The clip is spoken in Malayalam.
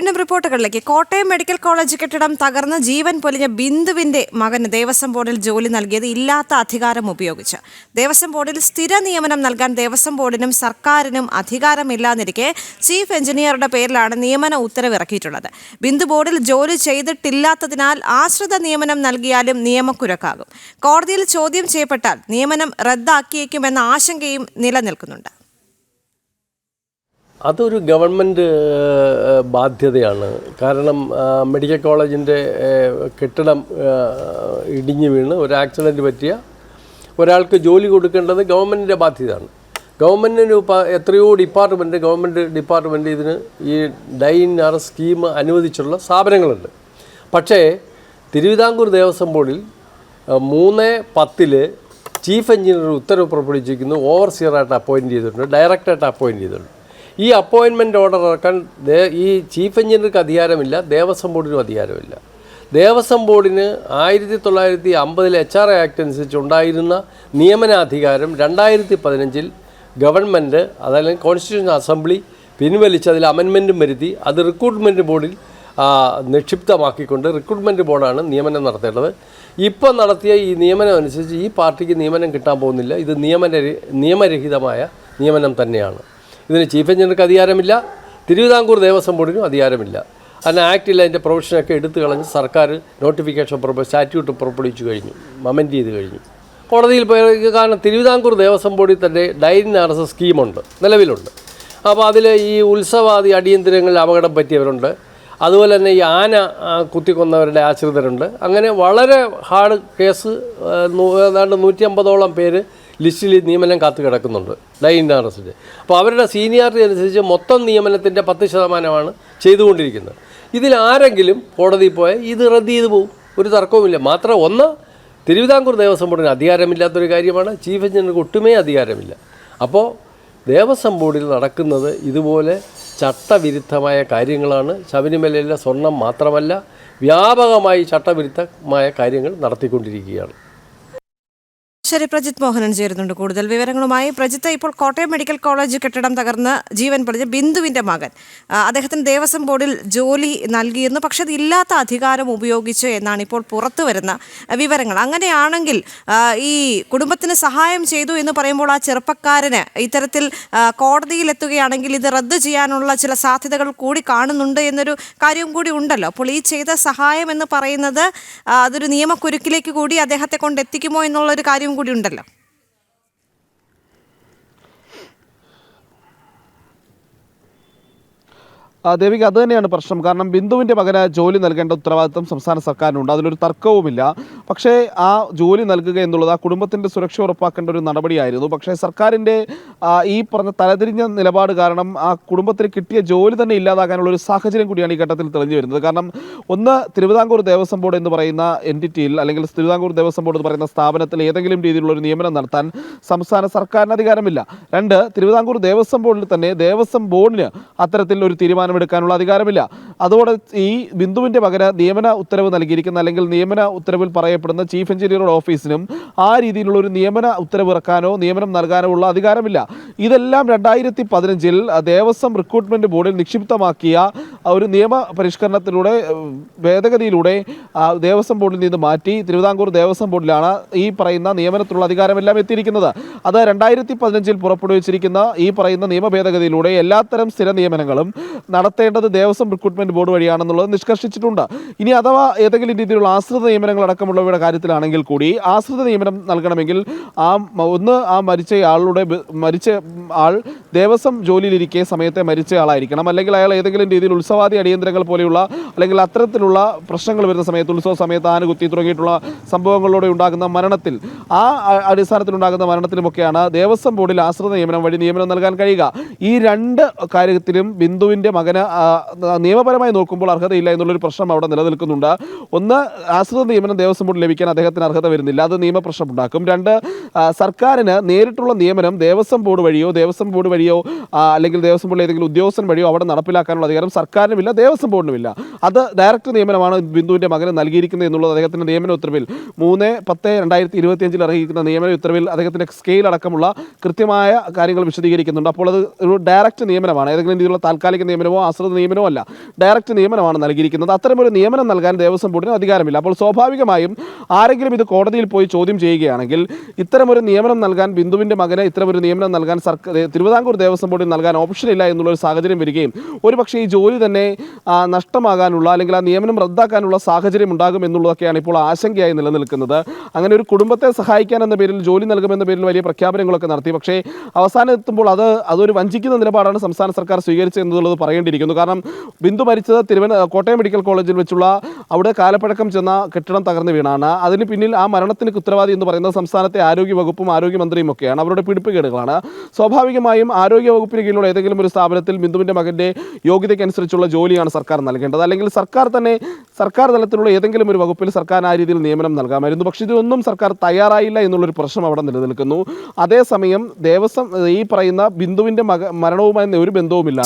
വീണ്ടും റിപ്പോർട്ടുകളിലേക്ക്. കോട്ടയം മെഡിക്കൽ കോളേജ് കെട്ടിടം തകർന്ന് ജീവൻ പൊലിഞ്ഞ ബിന്ദുവിന്റെ മകന് ദേവസ്വം ബോർഡിൽ ജോലി നൽകിയത് ഇല്ലാത്ത അധികാരം ഉപയോഗിച്ച്. ദേവസ്വം ബോർഡിൽ സ്ഥിര നിയമനം നൽകാൻ ദേവസ്വം ബോർഡിനും സർക്കാരിനും അധികാരമില്ലാതിരിക്കെ ചീഫ് എഞ്ചിനീയറുടെ പേരിലാണ് നിയമന ഉത്തരവ് ഇറക്കിയിട്ടുള്ളത്. ബിന്ദു ബോർഡിൽ ജോലി ചെയ്തിട്ടില്ലാത്തതിനാൽ ആശ്രിത നിയമനം നൽകിയാലും നിയമക്കുരുക്കാകും. കോടതിയിൽ ചോദ്യം ചെയ്യപ്പെട്ടാൽ നിയമനം റദ്ദാക്കിയേക്കുമെന്ന ആശങ്കയും നിലനിൽക്കുന്നുണ്ട്. അതൊരു ഗവൺമെൻറ് ബാധ്യതയാണ്. കാരണം മെഡിക്കൽ കോളേജിൻ്റെ കെട്ടിടം ഇടിഞ്ഞു വീണ് ഒരു ആക്സിഡൻറ്റ് പറ്റിയ ഒരാൾക്ക് ജോലി കൊടുക്കേണ്ടത് ഗവൺമെൻറ്റിൻ്റെ ബാധ്യതയാണ്. ഗവൺമെൻറ്റിന് എത്രയോ ഗവൺമെൻറ് ഡിപ്പാർട്ട്മെൻറ്റ് ഇതിന് ഈ ഡൈൻ ആർ സ്കീം അനുവദിച്ചുള്ള സ്ഥാപനങ്ങളുണ്ട്. പക്ഷേ തിരുവിതാംകൂർ ദേവസ്വം ബോർഡിൽ 3/10 ചീഫ് എഞ്ചിനീയർ ഉത്തരവ് പുറപ്പെടുവിച്ചിരിക്കുന്നു. ഓവർസിയറായിട്ട് അപ്പോയിൻറ്റ് ചെയ്തിട്ടുണ്ട്, ഡയറക്ടറായിട്ട് അപ്പോയിൻറ്റ് ചെയ്തിട്ടുണ്ട്. ഈ അപ്പോയിൻമെൻറ്റ് ഓർഡർ ഇറക്കാൻ ഈ ചീഫ് എഞ്ചിനീയർക്ക് അധികാരമില്ല, ദേവസ്വം ബോർഡിനും അധികാരമില്ല. ദേവസ്വം ബോർഡിന് 1950 HR ആക്ട് അനുസരിച്ച് ഉണ്ടായിരുന്ന നിയമനാധികാരം 2015 ഗവൺമെൻറ് അതല്ലെങ്കിൽ കോൺസ്റ്റിറ്റ്യൂഷൻ അസംബ്ലി പിൻവലിച്ച് അതിൽ അമെൻമെൻറ്റും വരുത്തി അത് റിക്രൂട്ട്മെൻറ്റ് ബോർഡിൽ നിക്ഷിപ്തമാക്കിക്കൊണ്ട് റിക്രൂട്ട്മെൻറ്റ് ബോർഡാണ് നിയമനം നടത്തേണ്ടത്. ഇപ്പോൾ നടത്തിയ ഈ നിയമനം അനുസരിച്ച് ഈ പാർട്ടിക്ക് നിയമനം കിട്ടാൻ പോകുന്നില്ല. ഇത് നിയമരഹിതമായ നിയമനം തന്നെയാണ്. ഇതിന് ചീഫ് എഞ്ചിനീയർക്ക് അധികാരമില്ല, തിരുവിതാംകൂർ ദേവസ്വം ബോർഡിനും അധികാരമില്ല. അതിന് ആക്ടിൽ അതിൻ്റെ പ്രൊവിഷനൊക്കെ എടുത്തു കളഞ്ഞ് സർക്കാർ നോട്ടിഫിക്കേഷൻ സ്റ്റാറ്റ്യൂട്ട് പുറപ്പെടുവിച്ചു കഴിഞ്ഞു, അമെൻഡ് ചെയ്ത് കഴിഞ്ഞു. കോടതിയിൽ പോയി കാരണം തിരുവിതാംകൂർ ദേവസ്വം ബോർഡിൽ തന്നെ ഡൈൻ ആർ എസ് സ്കീമുണ്ട്, നിലവിലുണ്ട്. അപ്പോൾ അതിൽ ഈ ഉത്സവാദി അടിയന്തരങ്ങളിൽ അപകടം പറ്റിയവരുണ്ട്, അതുപോലെ തന്നെ ഈ ആന കുത്തിക്കൊന്നവരുടെ ആശ്രിതരുണ്ട്. അങ്ങനെ വളരെ ഹാർഡ് കേസ് ഏതാണ്ട് 150ഓളം പേര് ലിസ്റ്റിൽ നിയമനം കാത്തു കിടക്കുന്നുണ്ട് ഡൈൻ ആർ എസിൻ്റെ. അപ്പോൾ അവരുടെ സീനിയോറിറ്റി അനുസരിച്ച് മൊത്തം നിയമനത്തിൻ്റെ 10% ചെയ്തുകൊണ്ടിരിക്കുന്നത്. ഇതിൽ ആരെങ്കിലും കോടതിയിൽ പോയാൽ ഇത് റദ്ദ് ചെയ്തു പോകും, ഒരു തർക്കവുമില്ല. മാത്രം തിരുവിതാംകൂർ ദേവസ്വം ബോർഡിന് അധികാരമില്ലാത്തൊരു കാര്യമാണ്, ചീഫ് എഞ്ചിനീയർക്ക് ഒട്ടുമേ അധികാരമില്ല. അപ്പോൾ ദേവസ്വം ബോർഡിൽ നടക്കുന്നത് ഇതുപോലെ ചട്ടവിരുദ്ധമായ കാര്യങ്ങളാണ്. ശബരിമലയിലെ സ്വർണം മാത്രമല്ല, വ്യാപകമായി ചട്ടവിരുദ്ധമായ കാര്യങ്ങൾ നടത്തിക്കൊണ്ടിരിക്കുകയാണ്. ശരി, പ്രജിത്ത് മോഹനൻ ചേരുന്നുണ്ട് കൂടുതൽ വിവരങ്ങളുമായി. പ്രജിത്ത്, ഇപ്പോൾ കോട്ടയം മെഡിക്കൽ കോളേജ് കെട്ടിടം തകർന്ന് ജീവൻ പൊലിഞ്ഞ ബിന്ദുവിൻ്റെ മകൻ അദ്ദേഹത്തിന് ദേവസ്വം ബോർഡിൽ ജോലി നൽകിയിരുന്നു, പക്ഷെ അതില്ലാത്ത അധികാരം ഉപയോഗിച്ച് എന്നാണ് ഇപ്പോൾ പുറത്തു വരുന്ന വിവരങ്ങൾ. അങ്ങനെയാണെങ്കിൽ ഈ കുടുംബത്തിന് സഹായം ചെയ്തു എന്ന് പറയുമ്പോൾ ആ ചെറുപ്പക്കാരന് ഇത്തരത്തിൽ കോടതിയിലെത്തുകയാണെങ്കിൽ ഇത് റദ്ദ് ചെയ്യാനുള്ള ചില സാധ്യതകൾ കൂടി കാണുന്നുണ്ട് എന്നൊരു കാര്യവും കൂടി ഉണ്ടല്ലോ. അപ്പോൾ ഈ ചെയ്ത സഹായം എന്ന് പറയുന്നത് അതൊരു നിയമക്കുരുക്കിലേക്ക് കൂടി അദ്ദേഹത്തെ കൊണ്ടെത്തിക്കുമോ എന്നുള്ളൊരു കാര്യം കൂടി ഉണ്ടല്ലോ. ദേവിക, അത് തന്നെയാണ് പ്രശ്നം. കാരണം ബിന്ദുവിൻ്റെ മകന് ജോലി നൽകേണ്ട ഉത്തരവാദിത്വം സംസ്ഥാന സർക്കാരിനുണ്ട്, അതിലൊരു തർക്കവുമില്ല. പക്ഷേ ആ ജോലി നൽകുക എന്നുള്ളത് ആ കുടുംബത്തിൻ്റെ സുരക്ഷ ഉറപ്പാക്കേണ്ട ഒരു നടപടിയായിരുന്നു. പക്ഷേ സർക്കാരിൻ്റെ ഈ പറഞ്ഞ തലതിരിഞ്ഞ നിലപാട് കാരണം ആ കുടുംബത്തിന് കിട്ടിയ ജോലി തന്നെ ഇല്ലാതാകാനുള്ള ഒരു സാഹചര്യം കൂടിയാണ് ഈ ഘട്ടത്തിൽ തെളിഞ്ഞു വരുന്നത്. കാരണം തിരുവിതാംകൂർ ദേവസ്വം ബോർഡ് എന്ന് പറയുന്ന എൻറ്റിറ്റിയിൽ അല്ലെങ്കിൽ തിരുവിതാംകൂർ ദേവസ്വം ബോർഡ് എന്ന് പറയുന്ന സ്ഥാപനത്തിൽ ഏതെങ്കിലും രീതിയിലുള്ള ഒരു നിയമനം നടത്താൻ സംസ്ഥാന സർക്കാരിന് അധികാരമില്ല. തിരുവിതാംകൂർ ദേവസ്വം ബോർഡിൽ തന്നെ ദേവസ്വം ബോർഡിന് അത്തരത്തിൽ ഒരു എടുക്കാനുള്ള അധികാരമില്ല. അതോടെ ഈ ബിന്ദുവിൻ്റെ മകന് നിയമന ഉത്തരവ് നൽകിയിരിക്കുന്ന അല്ലെങ്കിൽ നിയമന ഉത്തരവിൽ പറയപ്പെടുന്ന ചീഫ് എഞ്ചിനീയറുടെ ഓഫീസിനും ആ രീതിയിലുള്ള ഒരു നിയമന ഉത്തരവ് ഇറക്കാനോ നിയമനം നൽകാനോ ഉള്ള അധികാരമില്ല. ഇതെല്ലാം 2015 ദേവസ്വം റിക്രൂട്ട്മെൻറ്റ് ബോർഡിൽ നിക്ഷിപ്തമാക്കിയ ഒരു നിയമ പരിഷ്കരണത്തിലൂടെ ഭേദഗതിയിലൂടെ ദേവസ്വം ബോർഡിൽ നിന്ന് മാറ്റി തിരുവിതാംകൂർ ദേവസ്വം ബോർഡിലാണ് ഈ പറയുന്ന നിയമനത്തിലുള്ള അധികാരമെല്ലാം എത്തിയിരിക്കുന്നത്. അത് 2015 പുറപ്പെടുവിച്ചിരിക്കുന്ന ഈ പറയുന്ന നിയമ ഭേദഗതിയിലൂടെ എല്ലാത്തരം സ്ഥിര നിയമനങ്ങളും നടത്തേണ്ടത് ദേവസ്വം റിക്രൂട്ട്മെന്റ് ബോർഡ് വഴിയാണെന്നുള്ളത് നിഷ്കർഷിച്ചിട്ടുണ്ട്. ഇനി അഥവാ ഏതെങ്കിലും രീതിയിലുള്ള ആശ്രിത നിയമനങ്ങൾ അടക്കമുള്ളവയുടെ കാര്യത്തിലാണെങ്കിൽ കൂടി ആശ്രിത നിയമനം നൽകണമെങ്കിൽ മരിച്ച ആൾ ദേവസ്വം ജോലിയിലിരിക്കെ സമയത്തെ മരിച്ച ആളായിരിക്കണം, അല്ലെങ്കിൽ അയാൾ ഏതെങ്കിലും രീതിയിൽ ഉത്സവാദി അടിയന്തരങ്ങൾ പോലെയുള്ള അല്ലെങ്കിൽ അത്തരത്തിലുള്ള പ്രശ്നങ്ങൾ വരുന്ന സമയത്ത് ഉത്സവ സമയത്ത് ആനകുത്തി തുടങ്ങിയിട്ടുള്ള സംഭവങ്ങളിലൂടെ ഉണ്ടാകുന്ന മരണത്തിൽ ആ അടിസ്ഥാനത്തിലുണ്ടാകുന്ന മരണത്തിലുമൊക്കെയാണ് ദേവസ്വം ബോർഡിൽ ആശ്രിത നിയമനം വഴി നിയമനം നൽകാൻ കഴിയുക. ഈ രണ്ട് കാര്യത്തിലും ബിന്ദുവിൻ്റെ മകന് നിയമപരമായി നോക്കുമ്പോൾ അർഹതയില്ല എന്നുള്ളൊരു പ്രശ്നം അവിടെ നിലനിൽക്കുന്നുണ്ട്. ആശ്രിത നിയമനം ദേവസ്വം ബോർഡ് ലഭിക്കാൻ അദ്ദേഹത്തിന് അർഹത വരുന്നില്ല, അത് നിയമപ്രശ്നം ഉണ്ടാക്കും. സർക്കാരിന് നേരിട്ടുള്ള നിയമനം ദേവസ്വം ബോർഡ് വഴിയോ അല്ലെങ്കിൽ ദേവസ്വം ബോർഡിൽ ഏതെങ്കിലും ഉദ്യോഗസ്ഥൻ വഴിയോ അവിടെ നടപ്പിലാക്കാനുള്ള അധികാരം സർക്കാർ സർക്കാരിനുമില്ല, ദേവസ്വം ബോർഡിനുമില്ല. അത് ഡയറക്റ്റ് നിയമനമാണ് ബിന്ദുവിൻ്റെ മകന് നൽകിയിരിക്കുന്നത് എന്നുള്ളത് അദ്ദേഹത്തിൻ്റെ നിയമന ഉത്തരവിൽ 3/10/2025 ഇറങ്ങിയിരിക്കുന്ന നിയമന ഉത്തരവിൽ അദ്ദേഹത്തിൻ്റെ സ്കെയിൽ അടക്കമുള്ള കൃത്യമായ കാര്യങ്ങൾ വിശദീകരിക്കുന്നുണ്ട്. അപ്പോൾ അത് ഒരു ഡയറക്റ്റ് നിയമനമാണ്, ഏതെങ്കിലും രീതിയിലുള്ള താൽക്കാലിക നിയമനമോ ആശ്രിത നിയമനമോ അല്ല, ഡയറക്റ്റ് നിയമനമാണ് നൽകിയിരിക്കുന്നത്. അത്തരമൊരു നിയമനം നൽകാൻ ദേവസ്വം ബോർഡിന് അധികാരമില്ല. അപ്പോൾ സ്വാഭാവികമായും ആരെങ്കിലും ഇത് കോടതിയിൽ പോയി ചോദ്യം ചെയ്യുകയാണെങ്കിൽ ഇത്തരമൊരു നിയമനം നൽകാൻ ബിന്ദുവിൻ്റെ മകന് ഇത്തരമൊരു നിയമനം നൽകാൻ തിരുവിതാംകൂർ ദേവസ്വം ബോർഡിൽ നൽകാൻ ഓപ്ഷനില്ല എന്നുള്ളൊരു സാഹചര്യം വരികയും ഒരുപക്ഷേ ഈ ജോലി തന്നെ നഷ്ടമാകാനുള്ള അല്ലെങ്കിൽ ആ നിയമനം റദ്ദാക്കാനുള്ള സാഹചര്യം ഉണ്ടാകും എന്നുള്ളതൊക്കെയാണ് ഇപ്പോൾ ആശങ്കയായി നിലനിൽക്കുന്നത്. അങ്ങനെ ഒരു കുടുംബത്തെ സഹായിക്കാൻ എന്ന പേരിൽ ജോലി നൽകുമെന്ന പേരിൽ വലിയ പ്രഖ്യാപനങ്ങളൊക്കെ നടത്തി. പക്ഷേ അവസാനം എത്തുമ്പോൾ അതൊരു വഞ്ചിക്കുന്ന നിലപാടാണ് സംസ്ഥാന സർക്കാർ സ്വീകരിച്ചത് എന്നുള്ളത് പറയേണ്ടിയിരിക്കുന്നു. കാരണം ബിന്ദു മരിച്ചത് കോട്ടയം മെഡിക്കൽ കോളേജിൽ വെച്ചുള്ള അവിടെ കാലപ്പഴക്കം ചെന്ന കെട്ടിടം തകർന്നു വീണാണ്. അതിന് പിന്നിൽ ആ മരണത്തിന് ഉത്തരവാദി എന്ന് പറയുന്നത് സംസ്ഥാനത്തെ ആരോഗ്യ വകുപ്പും ആരോഗ്യമന്ത്രിയും ഒക്കെയാണ്. അവരുടെ പിടിപ്പുകേടുകളാണ്. സ്വാഭാവികമായും ആരോഗ്യ വകുപ്പിന് കീഴിലുള്ള ഏതെങ്കിലും ഒരു സ്ഥാപനത്തിൽ ബിന്ദുവിൻ്റെ മകൻ്റെ യോഗ്യതയ്ക്കനുസരിച്ചുള്ള ജോലിയാണ് സർക്കാർ നൽകേണ്ടത്. അല്ലെങ്കിൽ സർക്കാർ തലത്തിലുള്ള ഏതെങ്കിലും ഒരു വകുപ്പിൽ സർക്കാർ ആ രീതിയിൽ നിയമനം നൽകാമായിരുന്നു. പക്ഷേ ഇതൊന്നും സർക്കാർ തയ്യാറായില്ല എന്നുള്ളൊരു പ്രശ്നം അവിടെ നിലനിൽക്കുന്നു. അതേസമയം ദേവസ്വം ഈ പറയുന്ന ബിന്ദുവിൻ്റെ മരണവുമായി ഒരു ബന്ധവുമില്ല.